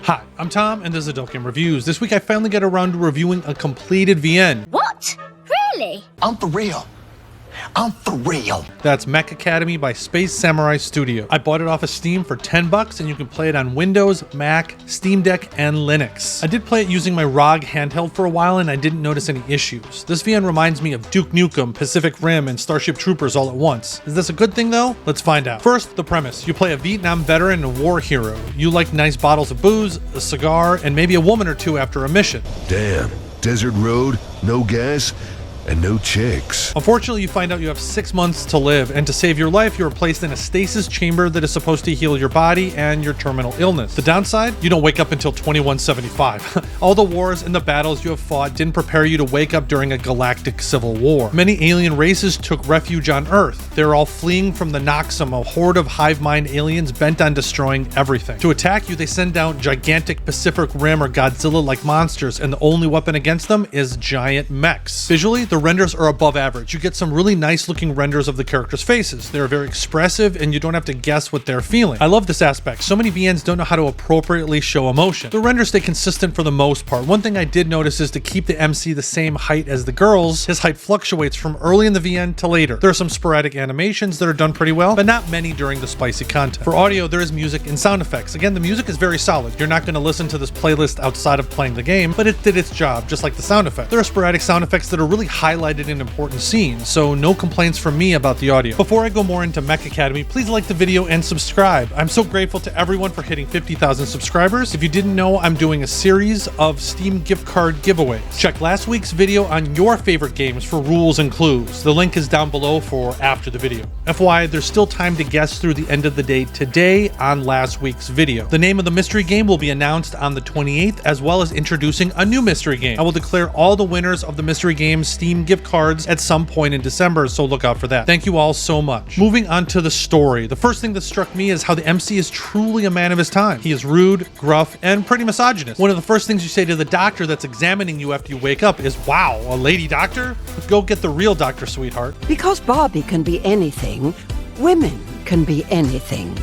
Hi, I'm Tom, and this is Adult Game Reviews. This week I finally got around to reviewing a completed VN. What? Really? I'm for real. That's Mech Academy by Space Samurai Studio. I bought it off of Steam for $10, and you can play it on Windows, Mac, Steam Deck, and Linux. I did play it using my ROG handheld for a while, and I didn't notice any issues. This VN reminds me of Duke Nukem, Pacific Rim, and Starship Troopers all at once. Is this a good thing though? Let's find out. First, the premise. You play a Vietnam veteran and a war hero. You like nice bottles of booze, a cigar, and maybe a woman or two after a mission. Damn, desert road, no gas, and no chicks. Unfortunately, you find out you have 6 months to live, and to save your life, you are placed in a stasis chamber that is supposed to heal your body and your terminal illness. The downside? You don't wake up until 2175. All the wars and the battles you have fought didn't prepare you to wake up during a galactic civil war. Many alien races took refuge on Earth. They're all fleeing from the Noxum, a horde of hive mind aliens bent on destroying everything. To attack you, they send down gigantic Pacific Rim or Godzilla-like monsters, and the only weapon against them is giant mechs. Visually, the renders are above average. You get some really nice looking renders of the characters' faces. They're very expressive and you don't have to guess what they're feeling. I love this aspect. So many VNs don't know how to appropriately show emotion. The renders stay consistent for the most part. One thing I did notice is to keep the MC the same height as the girls, his height fluctuates from early in the VN to later. There are some sporadic animations that are done pretty well, but not many during the spicy content. For audio, there is music and sound effects. Again, the music is very solid. You're not going to listen to this playlist outside of playing the game, but it did its job, just like the sound effects. There are sporadic sound effects that are really highlighted in important scenes, so no complaints from me about the audio. Before I go more into Mech Academy, please like the video and subscribe. I'm so grateful to everyone for hitting 50,000 subscribers. If you didn't know, I'm doing a series of Steam gift card giveaways. Check last week's video on your favorite games for rules and clues. The link is down below for after the video. FYI, there's still time to guess through the end of the day today on last week's video. The name of the mystery game will be announced on the 28th, as well as introducing a new mystery game. I will declare all the winners of the mystery game's Steam gift cards at some point in December, so look out for that. Thank you all so much. Moving on to the story. The first thing that struck me is how the MC is truly a man of his time. He is rude, gruff, and pretty misogynist. One of the first things you say to the doctor that's examining you after you wake up is, "Wow, a lady doctor? Go get the real doctor, sweetheart." Because Barbie can be anything, women can be anything.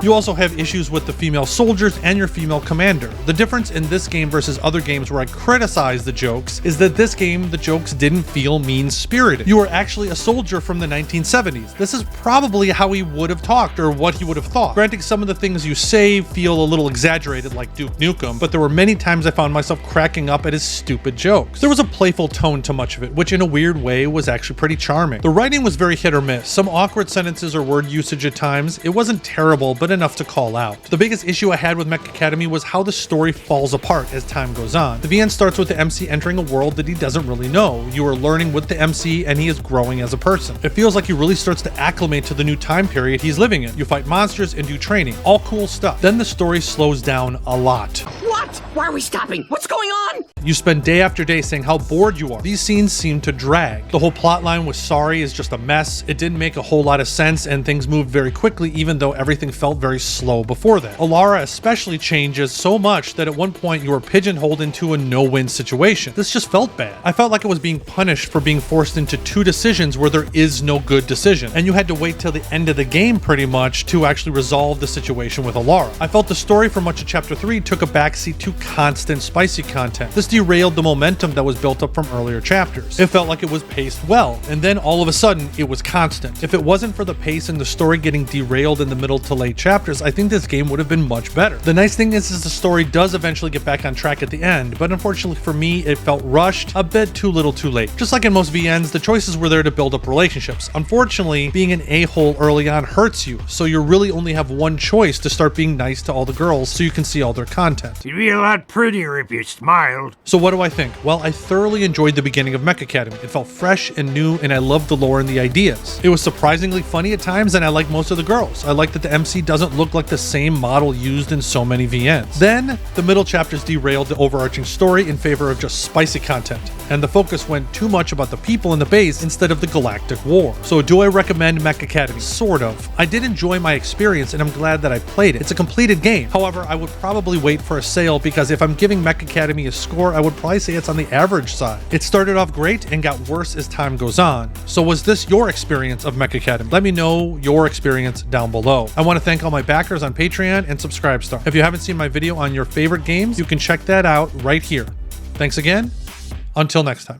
You also have issues with the female soldiers and your female commander. The difference in this game versus other games where I criticize the jokes is that this game, the jokes didn't feel mean-spirited. You are actually a soldier from the 1970s. This is probably how he would have talked or what he would have thought. Granted, some of the things you say feel a little exaggerated like Duke Nukem, but there were many times I found myself cracking up at his stupid jokes. There was a playful tone to much of it, which in a weird way was actually pretty charming. The writing was very hit or miss. Some awkward sentences or word usage at times. It wasn't terrible, but enough to call out. The biggest issue I had with Mech Academy was how the story falls apart as time goes on. The VN starts with the MC entering a world that he doesn't really know. You are learning with the MC and he is growing as a person. It feels like he really starts to acclimate to the new time period he's living in. You fight monsters and do training. All cool stuff. Then the story slows down a lot. What? Why are we stopping? What's going on? You spend day after day saying how bored you are. These scenes seem to drag. The whole plotline with Sorry is just a mess. It didn't make a whole lot of sense and things moved very quickly even though everything felt very slow before that. Alara especially changes so much that at one point you were pigeonholed into a no-win situation. This just felt bad. I felt like I was being punished for being forced into two decisions where there is no good decision, and you had to wait till the end of the game pretty much to actually resolve the situation with Alara. I felt the story for much of Chapter 3 took a backseat to constant spicy content. This derailed the momentum that was built up from earlier chapters. It felt like it was paced well, and then all of a sudden it was constant. If it wasn't for the pace and the story getting derailed in the middle to late chapters, I think this game would have been much better. The nice thing is the story does eventually get back on track at the end, but unfortunately for me, it felt rushed, a bit too little too late. Just like in most VNs, the choices were there to build up relationships. Unfortunately, being an a-hole early on hurts you, so you really only have one choice to start being nice to all the girls so you can see all their content. You'd be a lot prettier if you smiled. So what do I think? Well, I thoroughly enjoyed the beginning of Mech Academy. It felt fresh and new, and I loved the lore and the ideas. It was surprisingly funny at times, and I liked most of the girls. I liked that the MC doesn't look like the same model used in so many VNs. Then, the middle chapters derailed the overarching story in favor of just spicy content, and the focus went too much about the people in the base instead of the galactic war. So do I recommend Mech Academy? Sort of. I did enjoy my experience, and I'm glad that I played it. It's a completed game. However, I would probably wait for a sale sale because if I'm giving Mech Academy a score, I would probably say it's on the average side. It started off great and got worse as time goes on. So was this your experience of Mech Academy? Let me know your experience down below. I want to thank all my backers on Patreon and Subscribestar. If you haven't seen my video on your favorite games, you can check that out right here. Thanks again. Until next time.